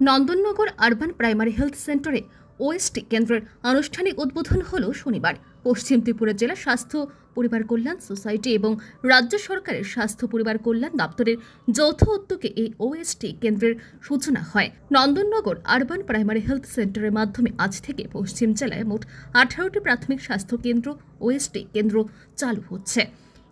Nandannagar urban primary health সেন্টারে OST কেন্দ্রের আনুষ্ঠানিক উদ্বোধন হল শনিবার। পশ্চিম ত্রিপুরা জেলা স্বাস্থ্য পরিবার কল্যাণ সোসাইটি এবং রাজ্য সরকারের স্বাস্থ্য পরিবার কল্যাণ দপ্তরের যৌথ উদ্যোগে এই ওএসটি কেন্দ্রের সূচনা হয়। নন্দননগর আরবান প্রাইমারি হেলথ সেন্টারের মাধ্যমে আজ থেকে পশ্চিম জেলায় মোট 18টি প্রাথমিক স্বাস্থ্য কেন্দ্র ওএসটি কেন্দ্র চালু হচ্ছে।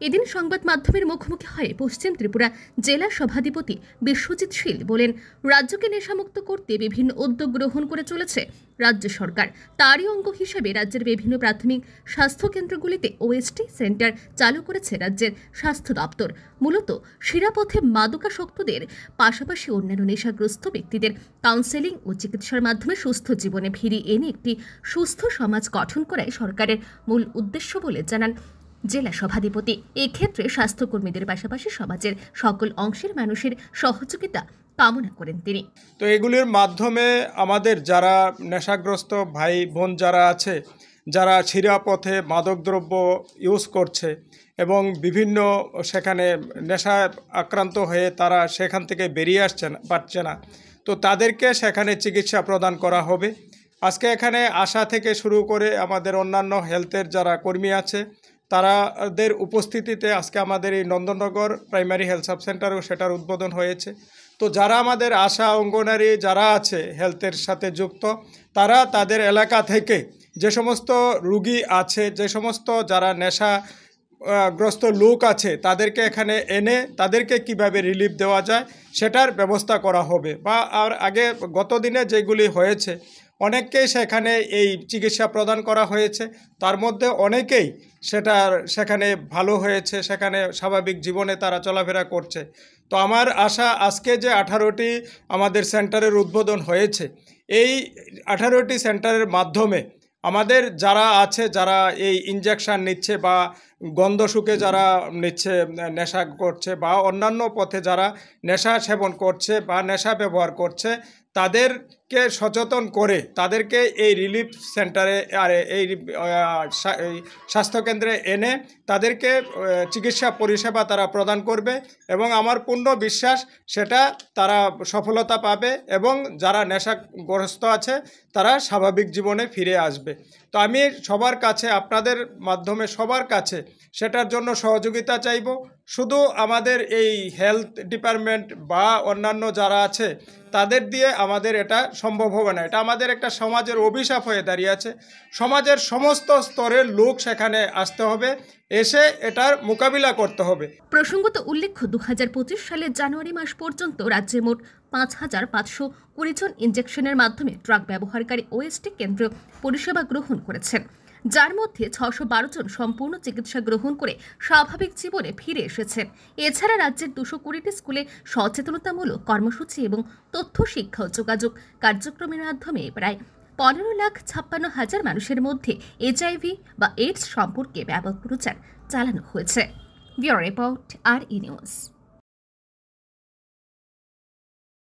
এদিন সংবাদ মাধ্যমের মুখোমুখি হয়ে পশ্চিম ত্রিপুরা জেলা সভাধিপতি বিশ্বজিৎ শীল বলেন, রাজ্যকে নেশামুক্ত করতে বিভিন্ন উদ্যোগ গ্রহণ করে চলেছে রাজ্য সরকার। তারই অঙ্গ হিসেবে রাজ্যের বিভিন্ন প্রাথমিক স্বাস্থ্য কেন্দ্রগুলিতে ওএসটি সেন্টার চালু করেছে রাজ্যের স্বাস্থ্য দপ্তর। মূলত শিরাপথে মাদকাসক্তদের পাশাপাশি অন্যান্য নেশাগ্রস্ত ব্যক্তিদের কাউন্সেলিং ও চিকিৎসার মাধ্যমে সুস্থ জীবনে ফিরিয়ে এনে একটি সুস্থ সমাজ গঠন করাই সরকারের মূল উদ্দেশ্য বলে জানান জেলা সভাধিপতি। এক্ষেত্রে স্বাস্থ্যকর্মীদের পাশাপাশি সমাজের সকল অংশের মানুষের সহযোগিতা কামনা করেন তিনি। তো এগুলির মাধ্যমে আমাদের যারা নেশাগ্রস্ত ভাই বোন যারা আছে, যারা শিরাপথে মাদকদ্রব্য ইউজ করছে এবং বিভিন্ন সেখানে নেশা আক্রান্ত হয়ে তারা সেখান থেকে বেরিয়ে পারছে না, তো তাদেরকে সেখানে চিকিৎসা প্রদান করা হবে। আজকে এখানে আসা থেকে শুরু করে আমাদের অন্যান্য হেলথের যারা কর্মী আছে তাদের উপস্থিতিতে আজকে আমাদের এই নন্দননগর প্রাইমারি হেলথ সাব সেন্টারেও সেটার উদ্বোধন হয়েছে। তো যারা আমাদের আশা অঙ্গনারী যারা আছে হেলথের সাথে যুক্ত, তারা তাদের এলাকা থেকে যে সমস্ত রুগী আছে, যে সমস্ত যারা নেশাগ্রস্ত লোক আছে, তাদেরকে এখানে এনে তাদেরকে কিভাবে রিলিফ দেওয়া যায় সেটার ব্যবস্থা করা হবে। বা আর আগে গত দিনে যেগুলি হয়েছে অনেককেই সেখানে এই চিকিৎসা প্রদান করা হয়েছে, তার মধ্যে অনেকেই সেখানে ভালো হয়েছে, সেখানে স্বাভাবিক জীবনে তারা চলাফেরা করছে। তো আমার আশা আজকে যে 18টি আমাদের সেন্টারের উদ্বোধন হয়েছে, এই 18টি সেন্টারের মাধ্যমে আমাদের যারা আছে, যারা এই ইনজেকশন নিচ্ছে বা গন্ধ-সুখে যারা নিচ্ছে, নেশা করছে বা অন্যান্য পথে যারা নেশা সেবন করছে বা নেশা ব্যবহার করছে, তাদেরকে সচেতন করে তাদেরকে এই রিলিফ সেন্টারে আর এই স্বাস্থ্যকেন্দ্রে এনে তাদেরকে চিকিৎসা পরিষেবা তারা প্রদান করবে এবং আমার পূর্ণ বিশ্বাস সেটা তারা সফলতা পাবে এবং যারা নেশাগ্রস্ত আছে তারা স্বাভাবিক জীবনে ফিরে আসবে। তো আমি সবার কাছে, আপনাদের মাধ্যমে সবার কাছে সেটার জন্য সহযোগিতা চাইব। শুধু আমাদের এই হেলথ ডিপার্টমেন্ট বা অন্যান্য যারা আছে তাদের দিয়ে আমাদের এটা সম্ভব হবে না। এটা আমাদের একটা সমাজের অভিশাপ হয়ে দাঁড়িয়ে আছে। সমাজের সমস্ত স্তরের লোক সেখানে আসতে হবে, এসে এটার মোকাবিলা করতে হবে। প্রসঙ্গত উল্লেখ্য, 2025 সালের জানুয়ারি মাস পর্যন্ত রাজ্যে মোট 5,520 জন ইনজেকশনের মাধ্যমে ড্রাগ ব্যবহারকারী ওএসটি কেন্দ্র পরিষেবা গ্রহণ করেছেন, যার মধ্যে 612 জন সম্পূর্ণ চিকিৎসা গ্রহণ করে স্বাভাবিক জীবনে ফিরে এসেছেন। এছাড়া রাজ্যের 220টি স্কুলে সচেতনতামূলক কর্মসূচি এবং তথ্য শিক্ষা ও যোগাযোগ কার্যক্রমের মাধ্যমে প্রায় 15,56,000 মানুষের মধ্যে এইচআইভি বা এইডস সম্পর্কে ব্যাপক প্রচার চালানো হয়েছে। Bureau report, RE news.